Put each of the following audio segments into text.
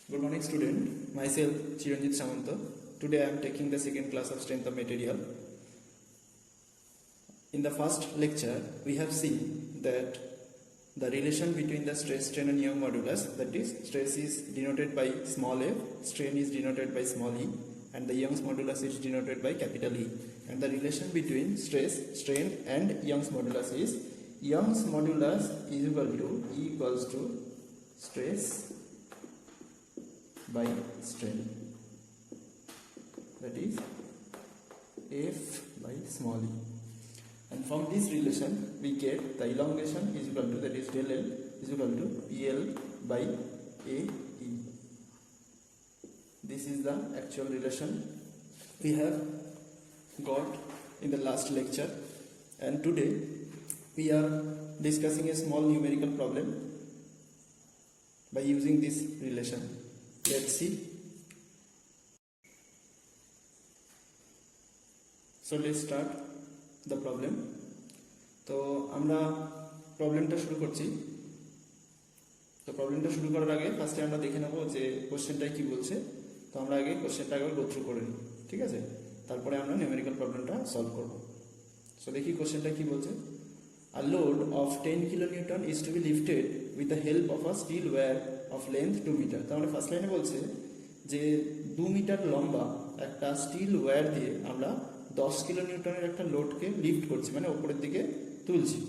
Good morning, student. Myself Chiranjit Samanto. Today I am taking the second class of strength of material. In the first lecture, we have seen that the relation between the stress, strain and Young modulus, that is, stress is denoted by small f, strain is denoted by small e, and the Young's modulus is denoted by capital E. And the relation between stress, strain and Young's modulus is Young's modulus is equal to E equals to stress by strain, that is F by small e. And from this relation we get the elongation is equal to, that is del L is equal to PL by AE. This is the actual relation we have got in the last lecture, and today we are discussing a small numerical problem by using this relation. Let's see. So let's start the problem. তো আমরা প্রবলেমটা শুরু করছি। তো প্রবলেমটা শুরু করার আগে ফার্স্টে আমরা দেখে নেব যে কোশ্চেনটা কি বলছে। তো আমরা আগে কোশ্চেনটা আগে গো থ্রু করে নিই, ঠিক আছে? তারপরে আমরা নিউমেরিক্যাল প্রবলেমটা সলভ করব। সো দেখি কোশ্চেনটা কি বলছে। A load of 10 kilonewton is to be lifted with the help of a steel wire of length 2 meter. তার মানে ফার্স্ট লাইনে বলছে যে 2 মিটার লম্বা একটা স্টিল ওয়্যার দিয়ে আমরা 10 কিলোনিউটনের একটা লোডকে লিফট করছি, মানে উপরের দিকে তুলছি।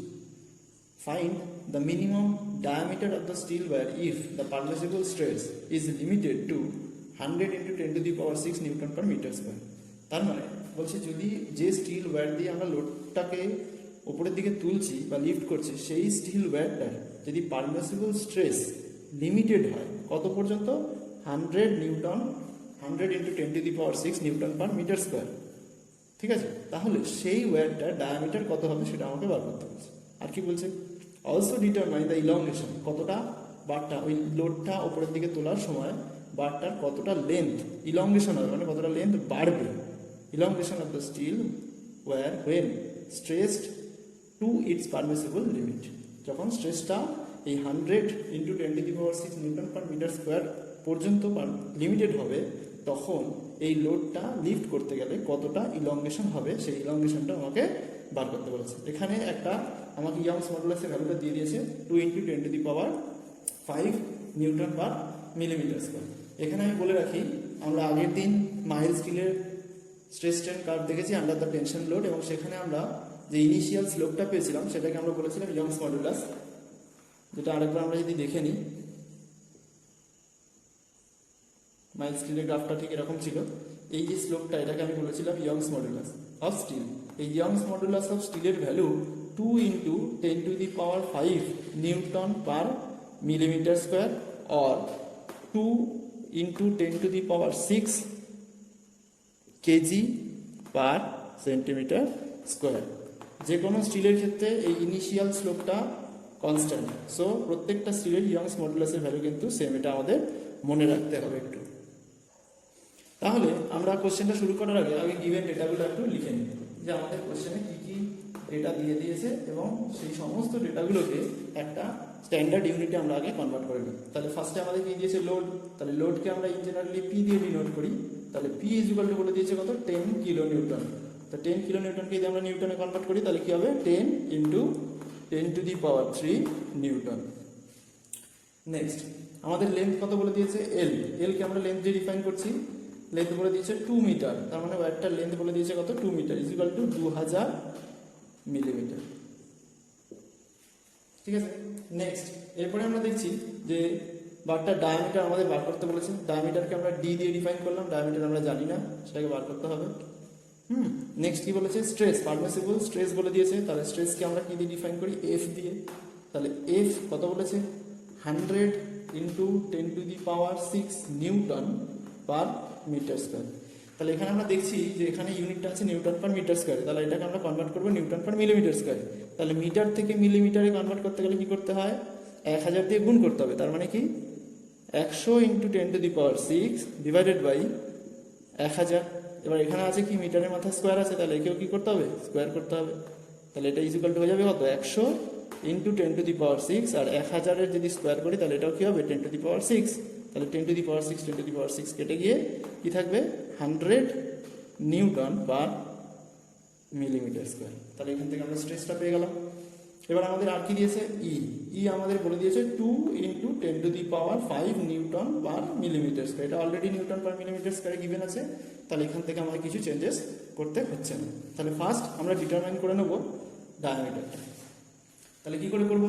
Find the minimum diameter of the steel wire if the permissible stress is limited to 100 into 10 to the power 6 Newton per meter square. তার মানে বলছে যদি যে স্টিল ওয়্যার দিয়ে আমরা লোডটাকে উপরের দিকে তুলছি বা লিফট করছি, সেই স্টিল ওয়্যারটার যদি পারমিসিবল স্ট্রেস লিমিটেড হয় কত পর্যন্ত, 100 newton, 100 into 10 to the power 6 newton per metre square, ঠিক আছে? তাহলে সেই ওয়্যারটার ডায়ামিটার কত হবে সেটা আমাকে বার করতে বলছে। আর কি বলছে, অলসো ডিটারমাইন দ্য ইলংগেশন, কতটা বারটা ওই লোডটা উপরের দিকে তোলার সময় বারটার কতটা লেন্থ ইলংগেশন হবে, মানে কতটা লেন্থ বাড়বে, elongation of the steel wire when stressed to its permissible limit. যখন স্ট্রেসটা এই 100 into 10 to the power 6 newton per metre square পর্যন্ত লিমিটেড হবে, তখন এই লোডটা লিফট করতে গেলে কতটা ইলংগেশন হবে সেই ইলংগেশনটা আমাকে বার করতে বলেছে। এখানে একটা আমাকে ইয়ংস মডুলাসের ভ্যালুটা দিয়ে দিয়েছে 2 into 10 to the power 5 Newton per millimetre square. এখানে আমি বলে রাখি, আমরা আগের দিন মাইল স্টিলের স্ট্রেস স্ট্রেন কার্ভ দেখেছি আন্ডার দ্য টেনশন লোড, এবং সেখানে আমরা যে ইনিশিয়াল স্লোপটা পেয়েছিলাম সেটাকে আমরা বলেছিলাম ইয়ংস মডুলাস, যেটা আরেকবার আমরা যদি দেখে নিই, মাইল স্টিলের গ্রাফটা ঠিক এরকম ছিল। এই যে স্লোপটা, এটাকে আমি বলেছিলাম ইয়ংস মডুলাস অফ স্টিল। এই ইয়ংস মডুলাস অফ স্টিলের value 2 into 10 to the power 5 Newton per millimetre square or 2 into 10 to the power 6 KG per centimetre square. যে কোনো স্টিলের ক্ষেত্রে এই ইনিশিয়াল স্লোপটা কনস্ট্যান্ট, সো প্রত্যেকটা স্টিলের ইয়ংস মডুলাসের ভ্যালু কিন্তু সেম, এটা আমাদের মনে রাখতে হবে একটু। তাহলে আমরা কোশ্চেনটা শুরু করার আগে গিভেন ডেটাগুলো একটু লিখে নিই, যে আমাদের কোশ্চেনে কি কি ডেটা দিয়ে দিয়েছে এবং সেই সমস্ত ডেটাগুলোকে একটা স্ট্যান্ডার্ড ইউনিটে আমরা আগে কনভার্ট করে নিই। তাহলে ফার্স্টে আমাদের কি দিয়েছে, লোড। তাহলে লোডকে আমরা ইন জেনারেলি পি দিয়ে ডিনোট করি। তাহলে পি ইজ ইকুয়াল টু বলে দিয়েছে কত, 10 কিলো নিউটন। তো 10 কিলো নিউটনকে যদি আমরা নিউটনে কনভার্ট করি তাহলে কি হবে, 10 into 10 to the power 3 Newton. Next আমাদের লেন্থ কত বলে দিয়েছে, এল। এলকে আমরা লেন্থ দিয়ে ডিফাইন করছি, লেন্থ বলে দিয়েছে 2 মিটার। তার মানে ওয়্যারটার লেন্থ বলে দিয়েছে কত, 2 metre is equal to 2000 millimetre, ঠিক আছে? নেক্সট এরপরে আমরা দেখছি যে বারটার ডায়ামিটার আমাদের বার করতে বলেছে। ডায়ামিটারকে আমরা ডি দিয়ে ডিফাইন করলাম, ডায়ামিটার আমরা জানি না, সেটাকে বার করতে হবে। নেক্সট কি বলেছে, স্ট্রেস, পারমিসিবল স্ট্রেস বলে দিয়েছে। তাহলে স্ট্রেসকে আমরা কি দিয়ে ডিফাইন করি, এফ দিয়ে। তাহলে এফ কত বলেছে, 100 into 10 to the power 6 newton per metre square. তাহলে এখানে আমরা দেখছি যে এখানে ইউনিটটা আছে নিউটন পার মিটার স্কোয়ার, তাহলে এটাকে আমরা কনভার্ট করবো নিউটন পার মিলিমিটার স্কোয়ার। তাহলে মিটার থেকে মিলিমিটারে কনভার্ট করতে গেলে কি করতে হয়, 1000 দিয়ে গুণ করতে হবে। তার মানে কি 100 into 10 to the power 6 divided by 1000। এবার এখানে আছে কি, মিটারের মাথায় স্কোয়ার আছে, তাহলে একেও কি করতে হবে, স্কোয়ার করতে হবে। তাহলে এটা ইজ ইকুয়াল টু হয়ে যাবে কত, 100 ইন্টু 10 টু দি পাওয়ার 6, আর 1000-এর যদি স্কোয়ার করি তাহলে এটাও কি হবে, 10 টু দি পাওয়ার 6। তাহলে 10 to the power 6 10 to the power 6 কেটে গিয়ে কি থাকবে 100 নিউটন পার মিলিমিটার স্কোয়ার। তাহলে এখান থেকে আমরা স্ট্রেসটা পেয়ে গেলাম। এবার আমাদের আর কি দিয়েছে ই আমাদের বলে দিয়েছে 2 into 10 to the power 5 Newton per millimetre square. এটা অলরেডি নিউটন পার মিলিমিটার স্কোয়ারে গিভেন আছে, তাহলে এখান থেকে আমাদের কিছু চেঞ্জেস করতে হচ্ছে না। তাহলে ফার্স্ট আমরা ডিটারমাইন করে নেব ডায়ামিটারটা। তাহলে কি করে করব?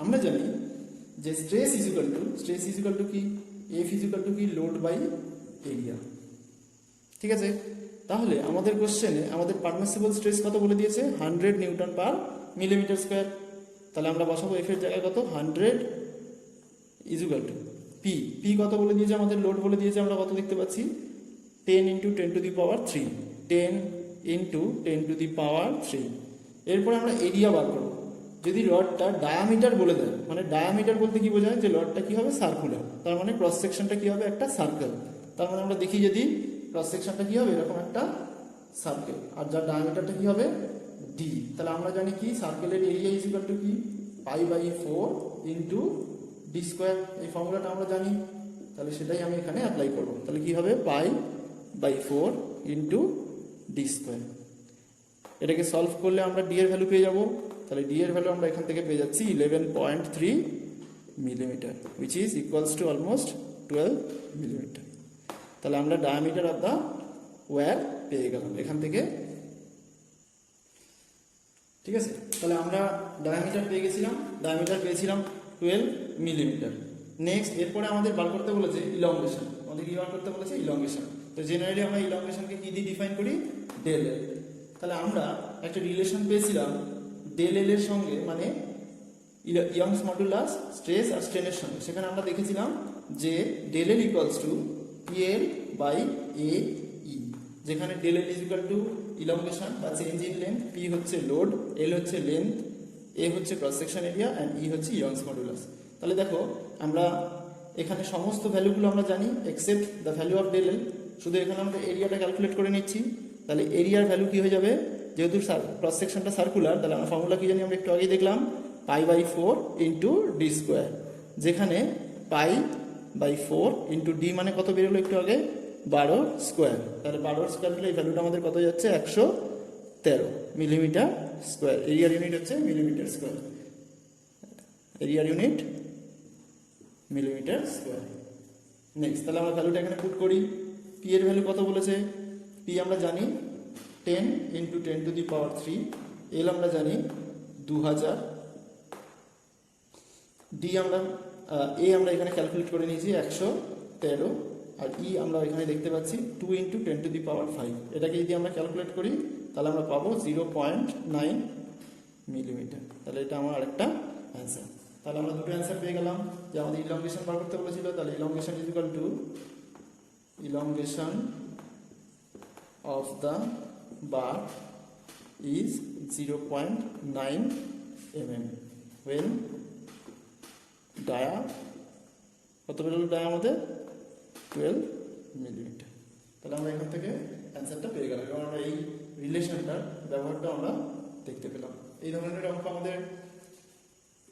আমরা জানি যে স্ট্রেস ইজ ইকুয়াল টু কি, এফ ইজ ইকুয়াল টু কি, লোড বাই এরিয়া। ঠিক আছে, তাহলে আমাদের কোশ্চেনে আমাদের পারমিসিবল স্ট্রেস কত বলে দিয়েছে 100 নিউটন পার মিলিমিটার স্কোয়ার। তাহলে আমরা বসাবো এফ এর জায়গায় কত 100 ইজ ইকুয়াল টু পি কত বলে দিয়েছে আমাদের, লোড বলে দিয়েছে আমরা কত দেখতে পাচ্ছি 10 into 10 to the power 3, 10 into 10 to the power 3। এরপরে আমরা এরিয়া বার করবো। যদি রডটা ডায়ামিটার বলে দেয়, মানে ডায়ামিটার বলতে কি বোঝায় যে রডটা কি হবে সার্কুলার, তার মানে ক্রস সেকশনটা কি হবে একটা সার্কেল। তার মানে আমরা দেখি যদি ক্রস সেকশনটা কি হবে এরকম একটা সার্কেল, আর যার ডায়ামিটারটা কি হবে ডি। তাহলে আমরা জানি কি সার্কেলের এরিয়া ইজ ইকুয়াল টু কি pi by 4 into D square. এই ফর্মুলাটা আমরা জানি, তাহলে সেটাই আমি এখানে অ্যাপ্লাই করব। তাহলে কি হবে pi by 4 into D square. এটাকে সলভ করলে আমরা ডি এর ভ্যালু পেয়ে যাব। তাহলে ডি এর ভ্যালু আমরা এখান থেকে পেয়ে যাচ্ছি 11.3 millimetre, which is equals to almost 12 millimetre. তাহলে আমরা ডায়ামিটার অফ দ্য ওয়্যার পেয়ে গেলাম এখান থেকে। ঠিক আছে, তাহলে আমরা ডায়ামিটার পেয়েছিলাম 12 মিলিমিটার। নেক্সট এরপরে আমাদের বার করতে বলেছে ইলংগেশন। আমাদের কি বার করতে বলেছে ইলংগেশন। তো জেনারেলি আমরা ইলংগেশনকে কি দিয়ে ডিফাইন করি ডেল এল। তাহলে আমরা একটা রিলেশন পেয়েছিলাম ডেল এল এর সঙ্গে, মানে ইয়ংস মডুলাস স্ট্রেস আর স্ট্রেনের সঙ্গে। সেখানে আমরা দেখেছিলাম যে del L equals to PL by A E, যেখানে del L is equal to elongation বা চেঞ্জ ইন লেন্থ, পি হচ্ছে লোড, এল হচ্ছে লেন্থ, এ হচ্ছে cross section area and E হচ্ছে ইয়ংস মডুলাস। তাহলে দেখো আমরা এখানে সমস্ত ভ্যালুগুলো আমরা জানি except the value of del L. শুধু এখানে আমরা এরিয়াটা ক্যালকুলেট করে নিচ্ছি। তাহলে এরিয়ার ভ্যালু কি হয়ে যাবে, যেহেতু ক্রস সেকশনটা সার্কুলার, তাহলে আমরা ফর্মুলা কি জানি আমরা একটু আগে দেখলাম pi by 4 into D square, যেখানে পাই বাই 4 ইন্টু ডি মানে কত বেরোলো একটু আগে 12 স্কোয়ার। তাহলে 12 স্কোয়ার হলে এই ভ্যালুটা আমাদের কত যাচ্ছে 113 মিলিমিটার স্কোয়ার। এরিয়ার ইউনিট হচ্ছে মিলিমিটার স্কোয়ার, এরিয়ার ইউনিট মিলিমিটার স্কোয়ার। নেক্সট তাহলে আমরা ভ্যালুটা এখানে পুট করি। পি এর ভ্যালু কত বলেছে, পি আমরা জানি 10 ইন্টু 10 টু দি পাওয়ার 3, এল আমরা জানি 2000, ডি আমরা আমরা এখানে ক্যালকুলেট করে নিয়েছি 113, আর ই আমরা এখানে দেখতে পাচ্ছি 2 ইন্টু 10 টু দি পাওয়ার 5। এটাকে যদি আমরা ক্যালকুলেট করি তাহলে আমরা পাবো 0.9 মিলিমিটার। তাহলে এটা আমার আরেকটা অ্যান্সার। তাহলে আমরা দুটো অ্যান্সার পেয়ে গেলাম। যে আমাদের ইলংগেশন বার করতে বলেছিল, তাহলে elongation is equal to elongation of the bar is 0.9 mm when dia কত বেরোলো ডায়া আমাদের 12 মিলিমিটার। তাহলে আমরা এখান থেকে অ্যান্সারটা পেয়ে গেলাম এবং আমরা এই রিলেশনটার ব্যবহারটা আমরা দেখতে পেলাম। এই ধরনের অঙ্ক আমাদের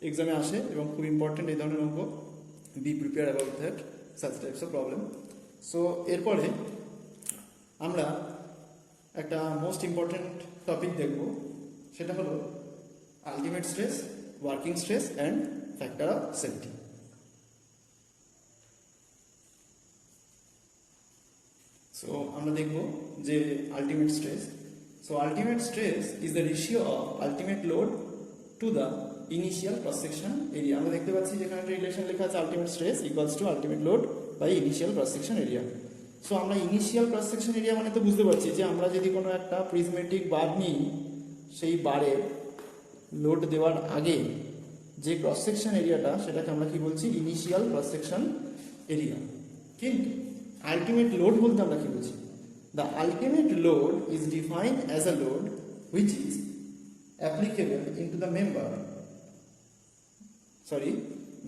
এক্সামে আসে এবং খুব ইম্পর্টেন্ট এই ধরনের অঙ্ক। Be prepare about that such types of problem. So এরপরে আমরা একটা মোস্ট ইম্পর্টেন্ট টপিক দেখব, সেটা হলো ultimate stress, working stress and factor of safety. So আমরা দেখব যে ultimate stress. So ultimate stress is the ratio of ultimate load to the initial cross section area. আমরা দেখতে পাচ্ছি যেখানে একটা রিলেশন লেখা আছে ultimate stress equals to ultimate load by initial cross section area. So আমরা ইনিশিয়াল ক্রস সেকশন এরিয়া মানে তো বুঝতে পারছি যে আমরা যদি কোনো একটা প্রিজমেটিক বার নিই, সেই বারে লোড দেওয়ার আগে যে ক্রস সেকশন এরিয়াটা সেটাকে আমরা কি বলছি ইনিশিয়াল ক্রস সেকশন এরিয়া। কিন্তু আলটিমেট লোড বলতে আমরা কি বুঝি? The ultimate load is defined as a load which is applicable into the member.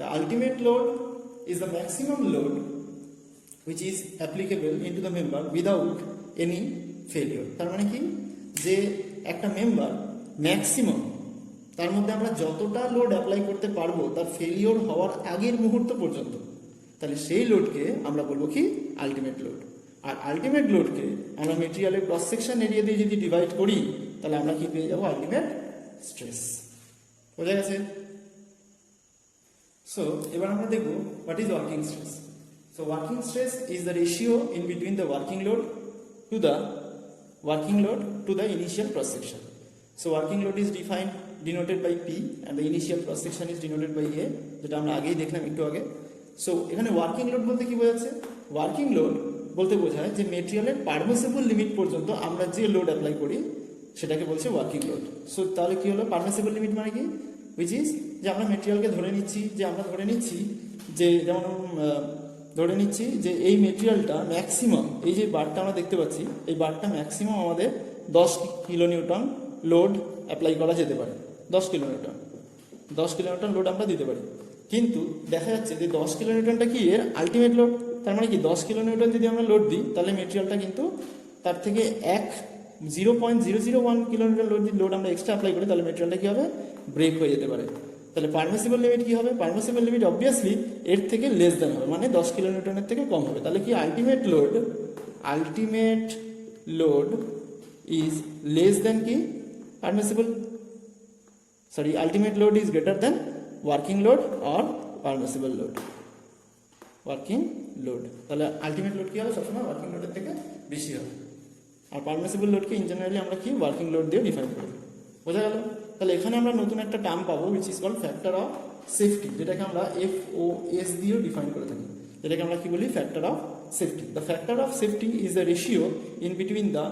The ultimate load is the maximum load which is applicable into the member without any failure. তার মানে কি, যে একটা member maximum তার মধ্যে আমরা যতটা load apply করতে পারবো তার ফেলিওর হওয়ার আগের মুহূর্ত পর্যন্ত, তাহলে সেই লোডকে আমরা বলবো কি আলটিমেট লোড। আর আলটিমেট লোডকে আমরা মেটেরিয়ালের ক্রস সেকশন এরিয়া দিয়ে যদি ডিভাইড করি তাহলে আমরা কি পেয়ে যাবো আলটিমেট স্ট্রেস। বোঝা গেছে? সো এবার আমরা দেখবো what is working stress. So working stress is the ratio in between the working load to the initial cross section. So working load is denoted by P and the initial cross section is denoted by A, যেটা আমরা আগেই দেখলাম একটু আগে। So এখানে working load বলতে কি বোঝাচ্ছে? ওয়ার্কিং লোড বলতে বোঝায় যে মেটেরিয়ালের পারমিসিবল লিমিট পর্যন্ত আমরা যে লোড অ্যাপ্লাই করি সেটাকে বলছে ওয়ার্কিং লোড। সো তাহলে কি হলো পারমিসিবল লিমিট মানে কি? উইচ ইজ যে আমরা মেটেরিয়ালকে ধরে নিচ্ছি যে যেমন ধরে নিচ্ছি যে এই মেটেরিয়ালটা ম্যাক্সিমাম, এই যে বারটা আমরা দেখতে পাচ্ছি, এই বারটা ম্যাক্সিমাম আমাদের 10 কিলোনিউটন লোড অ্যাপ্লাই করা যেতে পারে। 10 কিলোনিউটন লোড আমরা দিতে পারি। কিন্তু দেখা যাচ্ছে যে 10 কিলোনিউটনটা কি এর আলটিমেট লোড। তার মানে কি 10 কিলোনিউটন যদি আমরা লোড দিই তাহলে মেটেরিয়ালটা কিন্তু তার থেকে 0.001 কিলোনিউটন লোড আমরা এক্সট্রা অ্যাপ্লাই করি তাহলে মেটেরিয়ালটা কি হবে? ব্রেক হয়ে যেতে পারে। তাহলে পারমিসিবল লিমিট কি হবে? পারমিসিবল লিমিট অবভিয়াসলি এর থেকে লেস দেন হবে, মানে 10 কিলোনিউটনের থেকে কম হবে। তাহলে কি ultimate load is less than কি permissible, sorry ultimate load is greater than working load or permissible load. তাহলে আলটিমেট লোড কি হবে? সবসময় ওয়ার্কিং লোডের থেকে বেশি হবে। আর পারমিসিবল লোডকে ইন জেনারেলি আমরা কি ওয়ার্কিং লোড দিয়ে ডিফাইন করি। বোঝা গেল? তাহলে এখানে আমরা নতুন একটা টার্ম পাবো which is called factor of safety, যেটাকে আমরা FOS দিয়েও ডিফাইন করে থাকি, যেটাকে আমরা কি বলি? Factor of safety. The factor of safety is the ratio in between the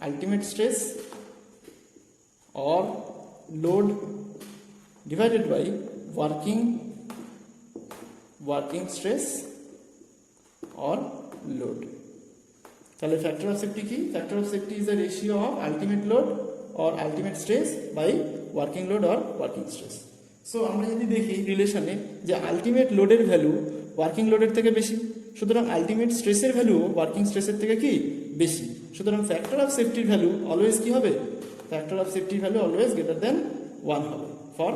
ultimate stress or load divided by working stress or load. তাহলে ফ্যাক্টর অফ সেফটি কি? Factor of safety is the ratio of ultimate load or ultimate stress by working load or working stress. So আমরা যদি দেখি রিলেশনে যে ultimate লোডের value working লোডের থেকে বেশি, সুতরাং আলটিমেট স্ট্রেসের ভ্যালু ওয়ার্কিং স্ট্রেসের থেকে কি বেশি। সুতরাং ফ্যাক্টর অফ সেফটির ভ্যালু অলওয়েজ কি হবে? ফ্যাক্টর অফ সেফটির ভ্যালু অলওয়েজ গ্রেটার দেন 1 হবে for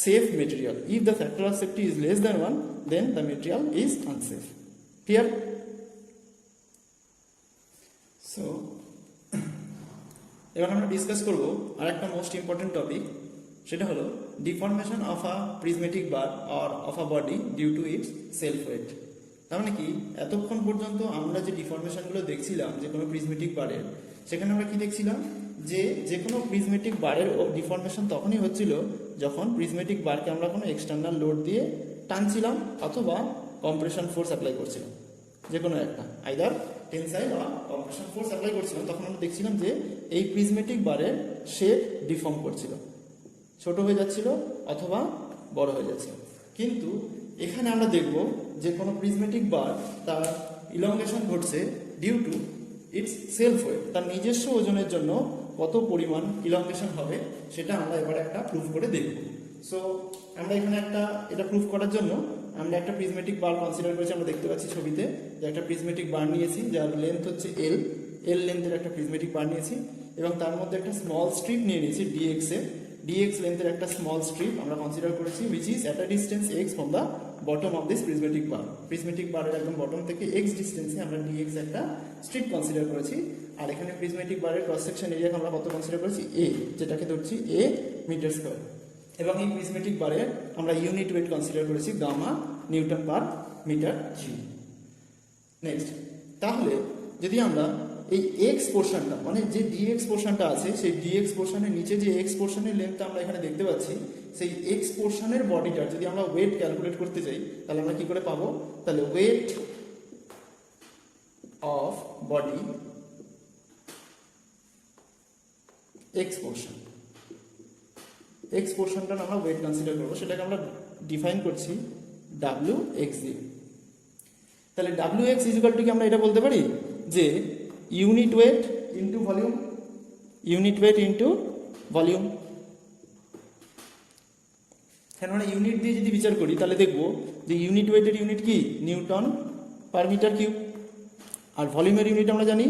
safe material. If the factor of safety is less than 1 then the material is unsafe. Clear? So এবার আমরা ডিসকাস করব আর একটা মোস্ট ইম্পর্টেন্ট টপিক, সেটা হলো deformation of a prismatic bar or of a body due to its self weight. তার মানে কি এতক্ষণ পর্যন্ত আমরা যে ডিফর্মেশনগুলো দেখছিলাম যে কোনো প্রিজমেটিক বারের, সেখানে আমরা কি দেখছিলাম যে কোনো প্রিজমেটিক বারের ডিফর্মেশন তখনই হচ্ছিল যখন প্রিজমেটিক বারকে আমরা কোনো এক্সটার্নাল লোড দিয়ে টানছিলাম অথবা কম্প্রেশন ফোর্স অ্যাপ্লাই করছিলাম, যে কোনো একটা আইদার টেনসাইল বা কম্প্রেশন ফোর্স অ্যাপ্লাই করছিলাম। তখন আমরা দেখছিলাম যে এই প্রিজমেটিক বারের শেপ ডিফর্ম করছিল, ছোট হয়ে যাচ্ছিল অথবা বড় হয়ে যাচ্ছিল। কিন্তু এখানে আমরা দেখব যে কোনো প্রিজমেটিক বার তার ইলংগেশন ঘটছে due to its self weight. তার নিজস্ব ওজনের জন্য কত পরিমাণ ইলংগেশন হবে সেটা আমরা এবার একটা প্রুফ করে দেখব। সো আমরা এখানে এটা প্রুফ করার জন্য আমরা একটা প্রিজমেটিক বার কনসিডার করেছি। আমরা দেখতে পাচ্ছি ছবিতে যে একটা প্রিজমেটিক বার নিয়েছি যার লেন্থ হচ্ছে এল লেন্থের একটা প্রিজমেটিক বার নিয়েছি এবং তার মধ্যে একটা স্মল স্ট্রিপ নিয়ে নিয়েছি dx লেন্থের একটা স্মল স্ট্রিপ আমরা কনসিডার করেছি which is at a distance x from the bottom of this prismatic bar। Prismatic বারের একদম বটম থেকে x ডিস্টেন্সে আমরা dx একটা স্ট্রিপ কনসিডার করেছি। আর এখানে প্রিজমেটিক বারের ক্রস সেকশন এরিয়া আমরা কত কনসিডার করেছি? a, যেটাকে ধরছি a মিটার স্কয়ার। এবং এই প্রিজমেটিক বারে আমরা ইউনিট ওয়েট কনসিডার করেছি gamma newton per metre cube. Next, তাহলে যদি আমরা এই এক্স পোর্শনটা মানে যে ডিএক্স পোর্শনটা আছে সেই ডিএক্স পোর্শনের নিচে যে এক্স পোর্শনের লেন্থটা আমরা এখানে দেখতে পাচ্ছি, সেই এক্স পোর্শনের বডিটার যদি আমরা ওয়েট ক্যালকুলেট করতে চাই তাহলে আমরা কি করে পাবো? তাহলে ওয়েট অফ বডি এক্স পোর্শনটা আমরা ওয়েট কনসিডার করবো, সেটাকে আমরা ডিফাইন করছি WX দিয়ে। তাহলে WX ইকুয়াল টু কি আমরা এটা বলতে পারি যে ইউনিট ওয়েট ইন্টু ভলিউম। কেন আমরা ইউনিট দিয়ে যদি বিচার করি তাহলে দেখবো যে ইউনিট ওয়েটের ইউনিট কি? Newton per metre cube. আর ভলিউমের ইউনিট আমরা জানি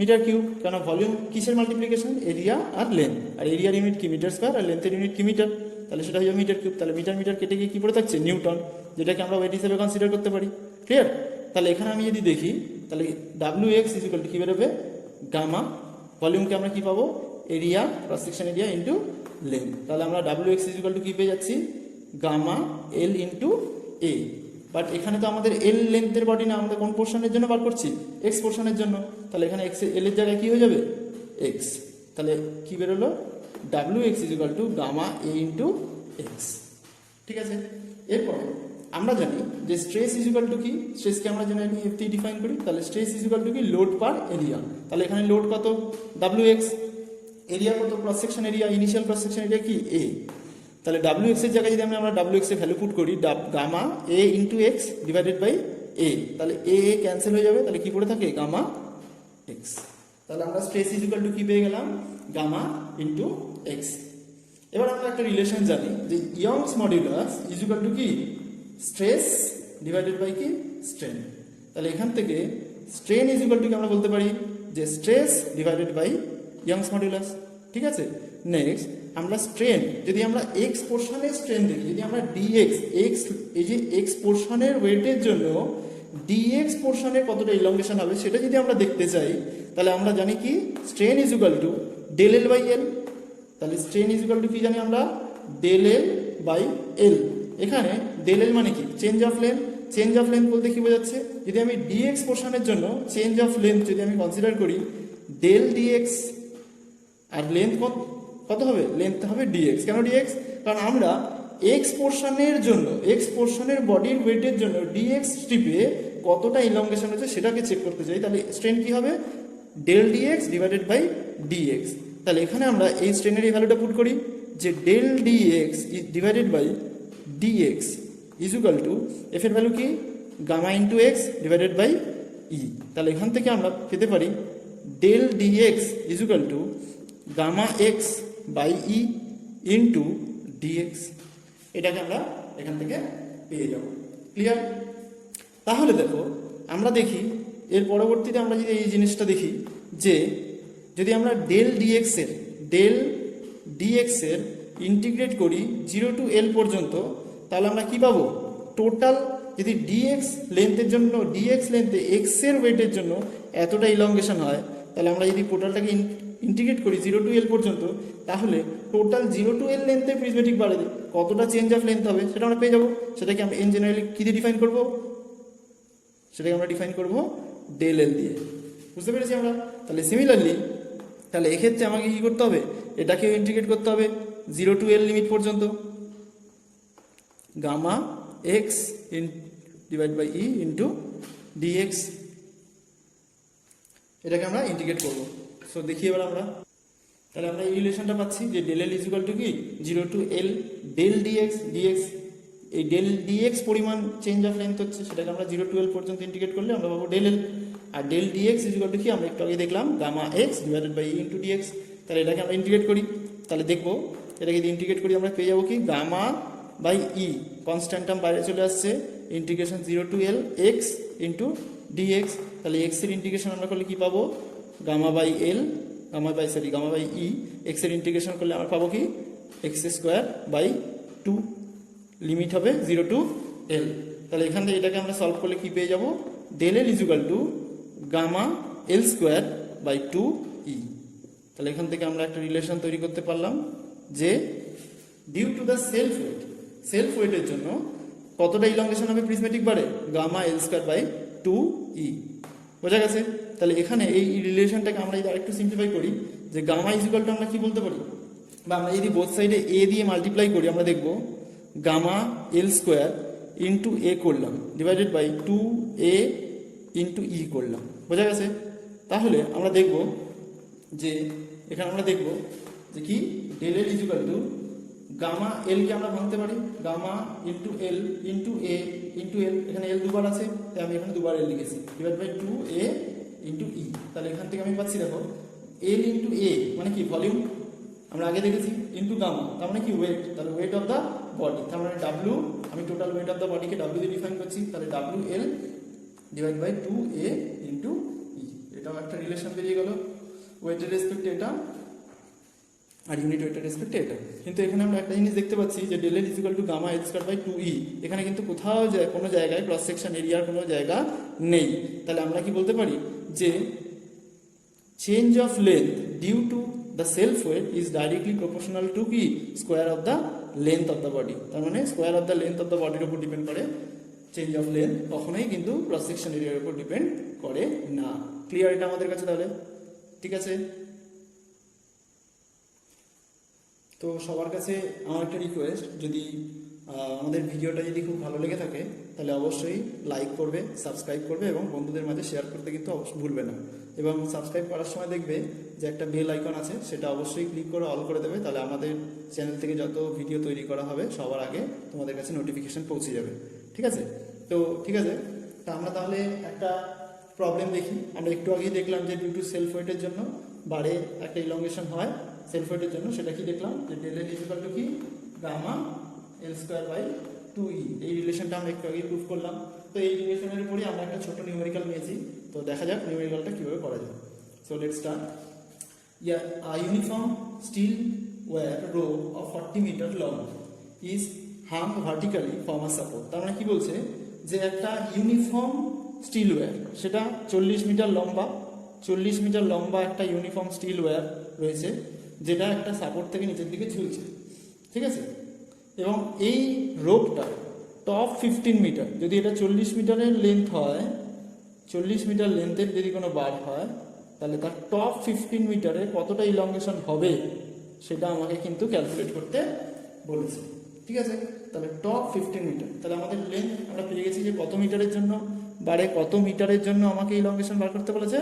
মিটার কিউব, কেন ভলিউম কিসের মাল্টিপ্লিকেশন? এরিয়া আর লেন্থ। আর এরিয়ার ইউনিট কি? Metre square. আর লেন্থের ইউনিট কি? মিটার। তাহলে সেটা হয়ে যাবে মিটার কিউব। তাহলে মিটার মিটার কেটে গিয়ে কী পড়ে থাকছে? নিউটন, যেটাকে আমরা ওয়েট হিসেবে কনসিডার করতে পারি। ক্লিয়ার? তাহলে এখানে আমি যদি দেখি তাহলে W X is equal to কী বেরোবে? গামা, ভলিউমকে আমরা কী পাবো? Area, cross section area into length. তাহলে আমরা W X is equal to কী পেয়ে যাচ্ছি? Gamma L into A. But এখানে তো আমাদের এল লেন্থের বডি না, আমাদের কোন পোর্শনের জন্য বার করছি? এক্স পোর্শনের জন্য। তাহলে এখানে এক্স এল এর জায়গায় কী হয়ে যাবে? এক্স। তাহলে কী বেরোলো? W X is equal to gamma A into X. ঠিক আছে? এরপরে আমরা জানি যে স্ট্রেস ইজ ইকুয়াল টু কি? স্ট্রেসকে আমরা জেনারেলি এফ দিয়ে ডিফাইন করি। তাহলে স্ট্রেস ইজ ইকুয়াল টু কি? Load per area. তাহলে এখানে লোড কত? W X. এরিয়া কত? Cross section area, initial cross section area কি? এ। তাহলে ডাব্লিউ এক্স এর জায়গায় যদি আমরা ডাব্লিউ এক্স এর ভ্যালু পুট করি gamma A into x divided by A, তাহলে এ এ ক্যান্সেল হয়ে যাবে। তাহলে কি পড়ে থাকে? Gamma X. তাহলে আমরা স্ট্রেস ইজ ইকুয়াল টু কি পেয়ে গেলাম? Gamma into X. এবার আমরা একটা রিলেশন জানি যে Young's modulus is equal to কি? স্ট্রেস ডিভাইডেড বাই কি? স্ট্রেন। তাহলে এখান থেকে স্ট্রেন ইজ ইকুয়াল টু কি আমরা বলতে পারি? যে stress divided by Young's modulus. ঠিক আছে? নেক্সট আমরা স্ট্রেন, যদি আমরা এক্স পোর্শনের স্ট্রেন দেখি, যদি আমরা ডিএক্স এক্স, এই যে এক্স পোর্শনের ওয়েটের জন্য ডিএক্স পোর্শনের কতটা ইলংগেশন হবে সেটা যদি আমরা দেখতে চাই, তাহলে আমরা জানি কি? Strain is equal to del L by L. তাহলে স্ট্রেন ইজ ইকুয়াল টু কি জানি আমরা? Del L by L. এখানে ডেল এল মানে কি? Change of length. Change of length বলতে কি বোঝাচ্ছে? যদি আমি ডিএক্স পোর্শনের জন্য চেঞ্জ অফ লেন্থ যদি আমি কনসিডার করি, ডেল ডিএক্স, আর লেন্থ কত হবে? লেন্থ হবে ডিএক্স। কেন ডিএক্স? কারণ আমরা এক্স পোর্শনের জন্য, এক্স পোর্শনের বডির ওয়েটের জন্য ডিএক্স স্ট্রিপে কতটা ইলংগেশন হচ্ছে সেটাকে চেক করতে চাই। তাহলে স্ট্রেন কি হবে? Del dx divided by dx. তাহলে এখানে আমরা এই স্ট্রেনের এই ভ্যালুটা পুট করি যে del dx divided by dx is equal to F এর ভ্যালু কি? Gamma into x divided by E. তাহলে এখান থেকে আমরা পেতে পারি del dx is equal to gamma x by E into dx. এটাকে আমরা এখান থেকে পেয়ে যাব। ক্লিয়ার? তাহলে দেখো আমরা দেখি এর পরবর্তীতে আমরা যদি এই জিনিসটা দেখি যে যদি আমরা ডেল ডিএক্স এর ইন্টিগ্রেট করি 0 টু এল পর্যন্ত, তাহলে আমরা কি পাবো? টোটাল যদি ডিএক্স লেন্থের জন্য, ডিএক্স লেন্থে এক্স এর ওয়েটের জন্য এতটা ইলংগেশন হয়, তাহলে আমরা যদি টোটালটাকে ইন্টিগ্রেট করি 0 টু এল পর্যন্ত, তাহলে টোটাল 0 টু এল লেন্থের প্রিজমেটিক বারে কতটা চেঞ্জ অফ লেন্থ হবে সেটা আমরা পেয়ে যাবো। সেটাকে আমরা ইন জেনারেলি কী দিয়ে ডিফাইন করবো? সেটাকে আমরা ডিফাইন করবো ডেল এল দিয়ে। বুঝতে পেরেছি আমরা? তাহলে সিমিলারলি তাহলে এক্ষেত্রে আমাকে কী করতে হবে? এটাকেও ইন্টিগ্রেট করতে হবে 0 টু এল লিমিট পর্যন্ত, gamma x divide by E into dx. এটাকে আমরা ইন্টিগ্রেট করবো। সো দেখি এবার আমরা, তাহলে আমরা এই রিলেশনটা পাচ্ছি যে del L is equal to কি? 0 টু এল ডেল ডিএক্স। এই ডেল ডিএক্স পরিমাণ চেঞ্জ অফ লেন্থ হচ্ছে, সেটাকে আমরা 0 টু এল পর্যন্ত ইন্টিগ্রেট করলে আমরা পাবো ডেল এল। আর del dx is equal to কি? আমরা একটু আগে দেখলাম gamma x divided by E into dx. তাহলে এটাকে আমরা ইন্টিগ্রেট করি, তাহলে দেখবো এটাকে যদি ইন্টিগ্রেট করি আমরা পেয়ে যাবো কি? Gamma by E, constant term বাইরে চলে আসছে, integration 0 to L x into dx. তাহলে এক্স এর ইন্টিগ্রেশন আমরা করলে কি পাবো? Gamma by E. এক্স এর ইন্টিগ্রেশন করলে আমরা পাবো কি? এক্স স্কোয়ার বাই 2, লিমিট হবে 0 টু এল। তাহলে এখান থেকে এটাকে আমরা সলভ করলে কি পেয়ে যাবো? Del L is equal to gamma L square by 2 E. তাহলে এখান থেকে আমরা একটা রিলেশন তৈরি করতে পারলাম যে ডিউ টু দ্য সেলফ ওয়েটের জন্য কতটা ইলংগেশন হবে প্রিজমেটিক বারে? গামা এল স্কোয়ার বাই 2 ই। বোঝা গেছে? তাহলে এখানে এই রিলেশনটাকে আমরা যদি আরেকটু সিম্পলিফাই করি যে গামা ইজ ইকুয়াল টু আমরা কি বলতে পারি, বা আমরা যদি বোথ সাইডে এ দিয়ে মাল্টিপ্লাই করি, আমরা দেখব গামা এল স্কোয়ার ইন্টু এ করলাম ডিভাইডেড বাই 2a ইন্টু ই করলাম। বোঝা গেছে? তাহলে আমরা দেখব যে এখানে আমরা দেখব যে কি del L is equal to gamma এলকে আমরা ভাঙতে পারি gamma into L into A into L. এখানে এল দুবার আছে তাই আমি এখানে দুবার এল লিখেছি ডিভাইড বাই 2a ইন্টু ই। তাহলে এখান থেকে আমি পাচ্ছি দেখো এল ইন্টু এ মানে কি? ভলিউম, আমরা আগে দেখেছি, ইন্টু গামা তার মানে কি? ওয়েট। তাহলে ওয়েট অফ দ্য বডি, তার মানে ডাব্লিউ, আমি টোটাল ওয়েট অফ দ্য বডিকে ডাব্লিউ দিয়ে ডিফাইন করছি। তাহলে W L divide by 2a into E. এটাও একটা রিলেশন বেরিয়ে গেল ওয়েটের রেসপেক্টে এটা। আর ইউনিট ওয়েটের রেসপেক্টে এটা। কিন্তু এখানে আমরা একটা জিনিস দেখতে পাচ্ছি যে del L is equal to gamma L square by 2e, এখানে কিন্তু কোথাও কোনো জায়গায় ক্রস সেকশন এরিয়ার কোনো জায়গা নেই। তাহলে আমরা কি বলতে পারি যে change of length due to the self weight is directly proportional to কি square of the length of the body. তার মানে square of the length of the বডির উপর ডিপেন্ড করে, চেঞ্জ অফ লেন্থ কখনোই কিন্তু ক্রস সেকশন এরিয়ার উপর ডিপেন্ড করে না। ক্লিয়ার এটা আমাদের কাছে তাহলে? ঠিক আছে। তো সবার কাছে আমার একটা রিকোয়েস্ট, যদি আমাদের ভিডিওটা যদি খুব ভালো লেগে থাকে তাহলে অবশ্যই লাইক করবে, সাবস্ক্রাইব করবে এবং বন্ধুদের মাঝে শেয়ার করতে কিন্তু অবশ্যই ভুলবে না। এবং সাবস্ক্রাইব করার সময় দেখবে যে একটা বেল আইকন আছে, সেটা অবশ্যই ক্লিক করে অল করে দেবে, তাহলে আমাদের চ্যানেল থেকে যত ভিডিও তৈরি করা হবে সবার আগে তোমাদের কাছে নোটিফিকেশন পৌঁছে যাবে। ঠিক আছে? তো ঠিক আছে, তা আমরা তাহলে একটা প্রবলেম দেখি। আমরা একটু আগেই দেখলাম যে ডিউ টু সেলফ ওয়েটের জন্য বারে একটা ইলংগেশন হয় সেলফ ওয়েটের জন্য, সেটা কি দেখলাম যে del L is equal to কি gamma L square by 2e। এই রিলেশনটা আমরা একটু আগে প্রুফ করলাম। তো এই রিলেশনের উপরে আমরা একটা ছোট নিউমেরিক্যাল নিয়েছি, তো দেখা যাক নিউমেরিক্যালটা কিভাবে করা যায়। So let's start. A uniform steel wire rope of 40 meter long is hung vertically from a support। তার মানে কি বলছে যে একটা ইউনিফর্ম স্টিল ওয়্যার, সেটা 40 মিটার লম্বা, 40 মিটার লম্বা একটা ইউনিফর্ম স্টিল ওয়্যার রয়েছে, যেটা একটা সাপোর্ট থেকে নিচের দিকে ঝুলছে। ঠিক আছে? এবং এই রোপটা টপ 15 মিটার, যদি এটা 40 মিটারের লেন্থ হয়, 40 মিটার লেন্থের যদি কোনো বার হয়, তাহলে তার টপ 15 মিটারে কতটা ইলংগেশন হবে সেটা আমাকে কিন্তু ক্যালকুলেট করতে বলেছে। ঠিক আছে? তাহলে টপ 15 মিটার, তাহলে আমাদের লেন্থ আমরা পেয়ে গেছি যে কত মিটারের জন্য বারে, কত মিটারের জন্য আমাকে ইলংগেশন বার করতে বলেছে,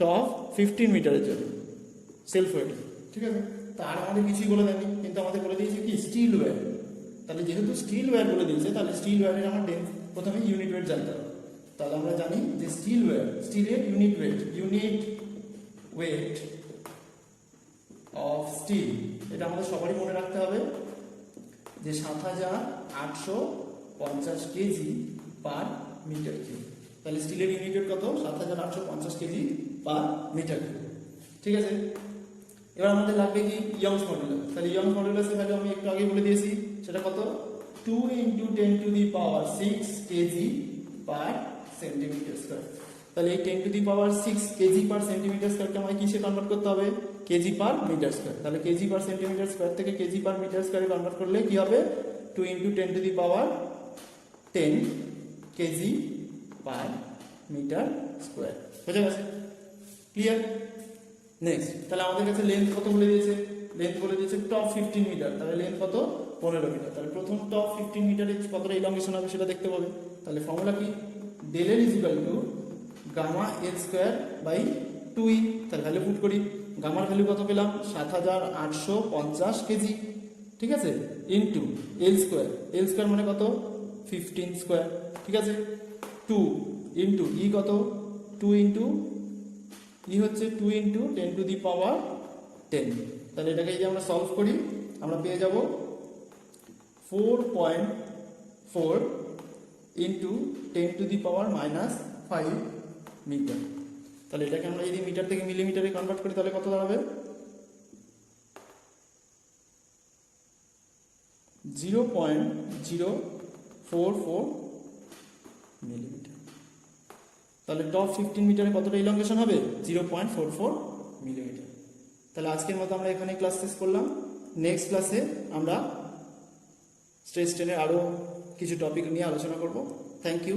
টপ 15 মিটারের জন্য সেলফ ওয়েট। ঠিক আছে? তার আমাদের কিছুই বলে দেয়নি, কিন্তু আমাদের বলে দিয়েছে কি স্টিল ওয়্যার। তাহলে যেহেতু স্টিল ওয়্যার বলে দিয়েছে, তাহলে স্টিল ওয়্যারের আমার প্রথমে ইউনিট ওয়েট জানতে হবে। তাহলে আমরা জানি যে স্টিল ওয়্যার, স্টিলের ইউনিট ওয়েট অফ স্টিল, এটা আমাদের সবারই মনে রাখতে হবে যে 7850 কেজি পার মিটার কিউব। তাহলে স্টিলের ইউনিট ওয়েট কত? 7850 কেজি পার মিটার কিউব। ঠিক আছে? এবার আমাদের লাগবে কি ইয়ংস মডুলাস। তাহলে ইয়ংস মডুলাসের ভ্যালু আমি একটু আগে বলে দিয়েছি, সেটা কত? 2 × 10⁶ কেজি পার সেন্টিমিটার স্কয়ার। তাহলে এই 10⁶ কেজি পার সেন্টিমিটার স্কয়ারকে আমাকে কিসে কনভার্ট করতে হবে? Kg per metre square. তাহলে কেজি পার সেন্টিমিটার স্কয়ার থেকে কেজি পার মিটার স্কয়ারে কনভার্ট করলে কি হবে? 2 × 10⁻10 কেজি পার মিটার স্কয়ার। বুঝে গেছে? ক্লিয়ার? নেক্সট, তাহলে আমাদের কাছে লেন্থ কত বলে দিয়েছে? লেন্থ বলে দিয়েছে টপ 15 মিটার। তাহলে লেন্থ কত? 15 মিটার। তাহলে প্রথম টপ 15 মিটারে কতটা ইলংগেশন হবে সেটা দেখতে হবে। তাহলে ফর্মুলা কি? Del L is equal to gamma L square by 2e। তাহলে ভ্যালু পুট করি। গামার ভ্যালু কত পেলাম? 7850 কেজি। ঠিক আছে? ইনটু এল স্কয়ার, এল স্কয়ার মানে কত? 15 স্কয়ার। ঠিক আছে? 2 ইনটু ই কত? 2 ইনটু ই হচ্ছে 2 × 10⁻10। তাহলে এটাকে যদি আমরা সলভ করি, আমরা পেয়ে যাব 4.4 × 10⁻⁻5 মিটার। তাহলে এটাকে আমরা যদি মিটার থেকে মিলিমিটারে কনভার্ট করি তাহলে কত দাঁড়াবে? 0.044 মিলিমিটার। তাহলে টপ 15 মিটারে কতটা ইলংগেশন হবে? 0.44 মিলিমিটার। তাহলে আজকের মতো আমরা এখানে ক্লাস শেষ করলাম। নেক্সট ক্লাসে আমরা স্ট্রেস স্ট্রেনের আরও কিছু টপিক নিয়ে আলোচনা করব। Thank you.